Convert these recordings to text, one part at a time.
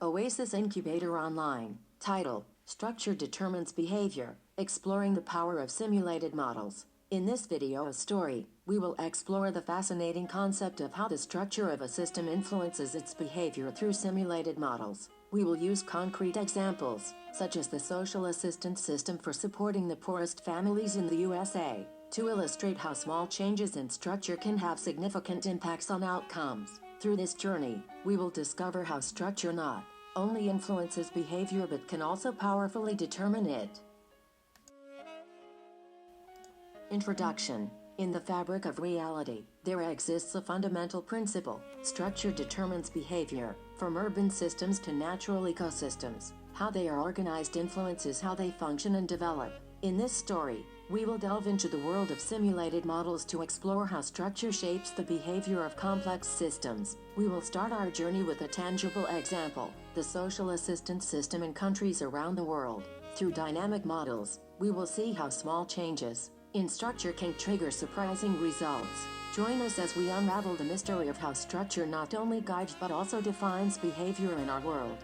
Oasis Incubator Online. Title: Structure Determines Behavior, Exploring the Power of Simulated Models. In this video story, we will explore the fascinating concept of how the structure of a system influences its behavior through simulated models. We will use concrete examples, such as the social assistance system for supporting the poorest families in the USA, to illustrate how small changes in structure can have significant impacts on outcomes. Through this journey, we will discover how structure not only influences behavior but can also powerfully determine it. Introduction. In the fabric of reality, there exists a fundamental principle: structure determines behavior. From urban systems to natural ecosystems, how they are organized influences how they function and develop. In this story, we will delve into the world of simulated models to explore how structure shapes the behavior of complex systems. We will start our journey with a tangible example: the social assistance system in countries around the world. Through dynamic models, we will see how small changes in structure can trigger surprising results. Join us as we unravel the mystery of how structure not only guides but also defines behavior in our world.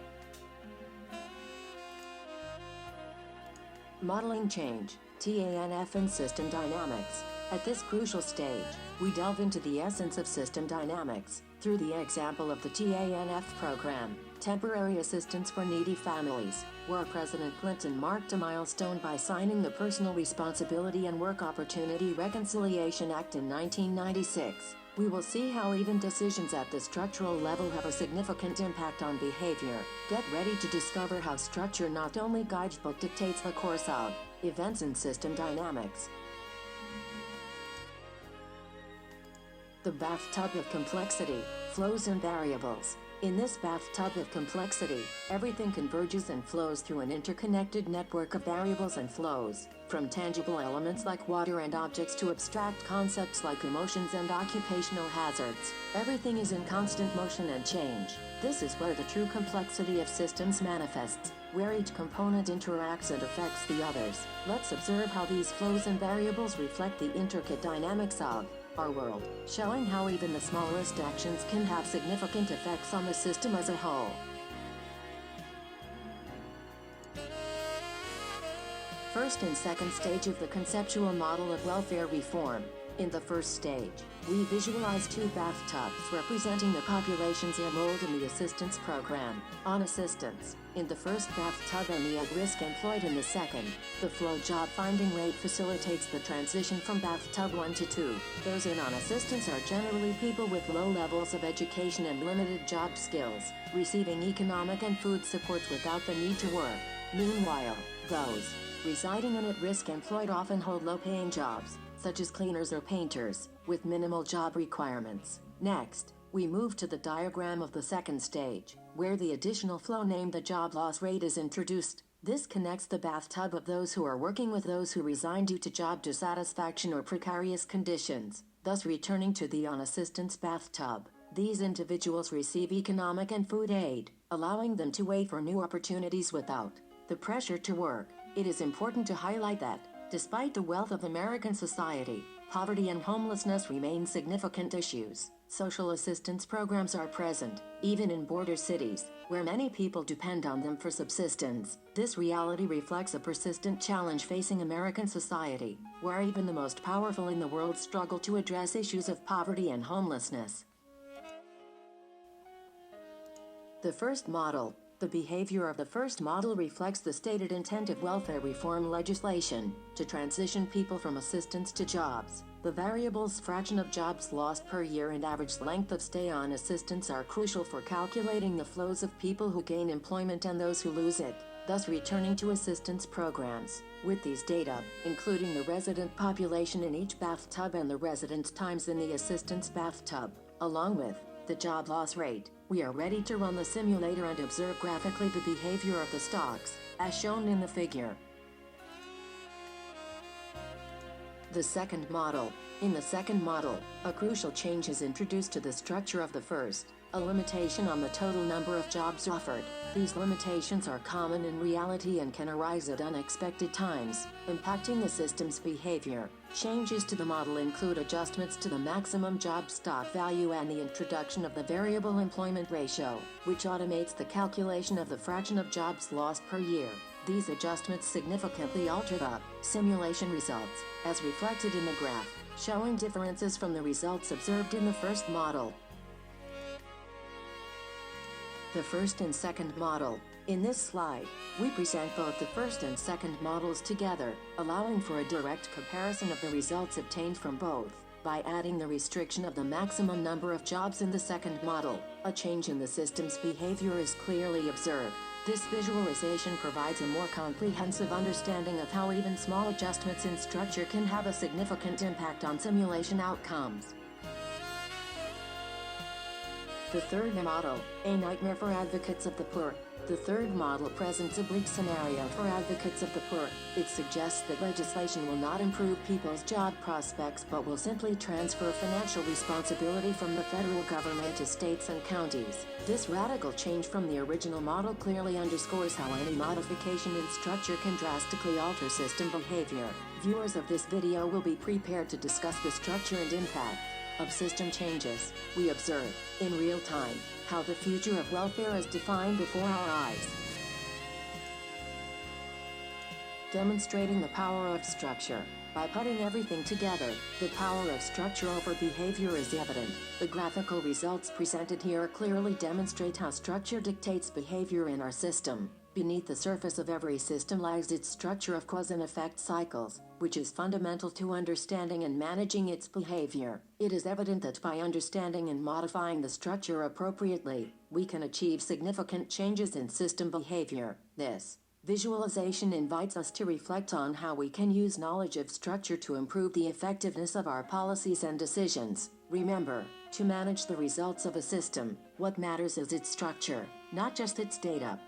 Modeling change, TANF and system dynamics. At this crucial stage, we delve into the essence of system dynamics through the example of the TANF program, Temporary Assistance for Needy Families, where President Clinton marked a milestone by signing the Personal Responsibility and Work Opportunity Reconciliation Act in 1996. We will see how even decisions at the structural level have a significant impact on behavior. Get ready to discover how structure not only guides but dictates the course of events in system dynamics. The bathtub of complexity, flows and variables. In this bathtub of complexity, everything converges and flows through an interconnected network of variables and flows, from tangible elements like water and objects to abstract concepts like emotions and occupational hazards. Everything is in constant motion and change. This is where the true complexity of systems manifests, where each component interacts and affects the others. Let's observe how these flows and variables reflect the intricate dynamics of our world, showing how even the smallest actions can have significant effects on the system as a whole. First and second stage of the conceptual model of welfare reform. In the first stage, we visualize two bathtubs representing the populations enrolled in the assistance program. On assistance, in the first bathtub and the at-risk employed in the second, the flow job finding rate facilitates the transition from bathtub 1 to 2. Those in on assistance are generally people with low levels of education and limited job skills, receiving economic and food support without the need to work. Meanwhile, those residing in at-risk employed often hold low-paying jobs, such as cleaners or painters, with minimal job requirements. Next, we move to the diagram of the second stage, where the additional flow named the job loss rate is introduced. This connects the bathtub of those who are working with those who resign due to job dissatisfaction or precarious conditions, thus returning to the on-assistance bathtub. These individuals receive economic and food aid, allowing them to wait for new opportunities without the pressure to work. It is important to highlight that, despite the wealth of American society, poverty and homelessness remain significant issues. Social assistance programs are present, even in border cities, where many people depend on them for subsistence. This reality reflects a persistent challenge facing American society, where even the most powerful in the world struggle to address issues of poverty and homelessness. The first model. The behavior of the first model reflects the stated intent of welfare reform legislation, to transition people from assistance to jobs. The variables fraction of jobs lost per year and average length of stay on assistance are crucial for calculating the flows of people who gain employment and those who lose it, thus returning to assistance programs. With these data, including the resident population in each bathtub and the residence times in the assistance bathtub, along with the job loss rate, we are ready to run the simulator and observe graphically the behavior of the stocks, as shown in the figure. The second model. In the second model, a crucial change is introduced to the structure of the first. a limitation on the total number of jobs offered. These limitations are common in reality and can arise at unexpected times, impacting the system's behavior. Changes to the model include adjustments to the maximum job stock value and the introduction of the variable employment ratio, which automates the calculation of the fraction of jobs lost per year. These adjustments significantly alter the simulation results, as reflected in the graph, showing differences from the results observed in the first model. The first and second model. In this slide, we present both the first and second models together, allowing for a direct comparison of the results obtained from both. By adding the restriction of the maximum number of jobs in the second model, a change in the system's behavior is clearly observed. This visualization provides a more comprehensive understanding of how even small adjustments in structure can have a significant impact on simulation outcomes. The third model, a nightmare for advocates of the poor. The third model presents a bleak scenario for advocates of the poor. It suggests that legislation will not improve people's job prospects but will simply transfer financial responsibility from the federal government to states and counties. This radical change from the original model clearly underscores how any modification in structure can drastically alter system behavior. Viewers of this video will be prepared to discuss the structure and impact of system changes. We observe, in real time, how the future of welfare is defined before our eyes. Demonstrating the power of structure. By putting everything together, the power of structure over behavior is evident. The graphical results presented here clearly demonstrate how structure dictates behavior in our system. Beneath the surface of every system lies its structure of cause and effect cycles, which is fundamental to understanding and managing its behavior. It is evident that by understanding and modifying the structure appropriately, we can achieve significant changes in system behavior. This visualization invites us to reflect on how we can use knowledge of structure to improve the effectiveness of our policies and decisions. Remember, to manage the results of a system, what matters is its structure, not just its data.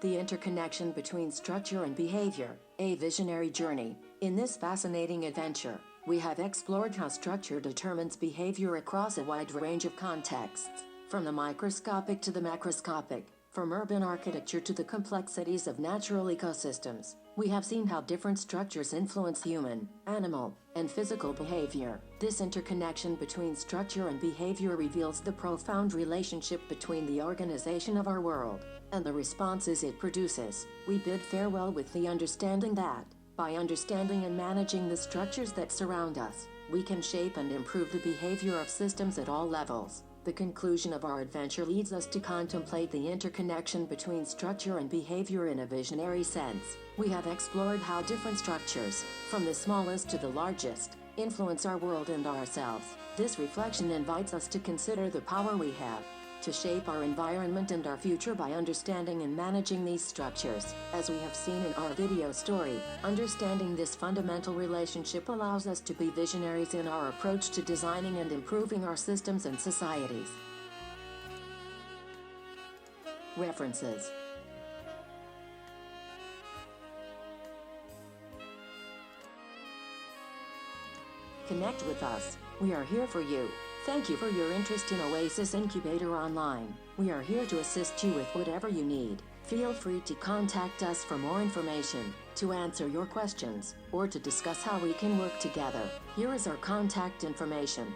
The interconnection between structure and behavior, a visionary journey. In this fascinating adventure, we have explored how structure determines behavior across a wide range of contexts, from the microscopic to the macroscopic, from urban architecture to the complexities of natural ecosystems. We have seen how different structures influence human, animal, and physical behavior. This interconnection between structure and behavior reveals the profound relationship between the organization of our world and the responses it produces. We bid farewell with the understanding that, by understanding and managing the structures that surround us, we can shape and improve the behavior of systems at all levels. The conclusion of our adventure leads us to contemplate the interconnection between structure and behavior in a visionary sense. We have explored how different structures, from the smallest to the largest, influence our world and ourselves. This reflection invites us to consider the power we have to shape our environment and our future by understanding and managing these structures. As we have seen in our video story, understanding this fundamental relationship allows us to be visionaries in our approach to designing and improving our systems and societies. References. Connect with us. We are here for you. Thank you for your interest in Oasis Incubator Online. We are here to assist you with whatever you need. Feel free to contact us for more information, to answer your questions, or to discuss how we can work together. Here is our contact information.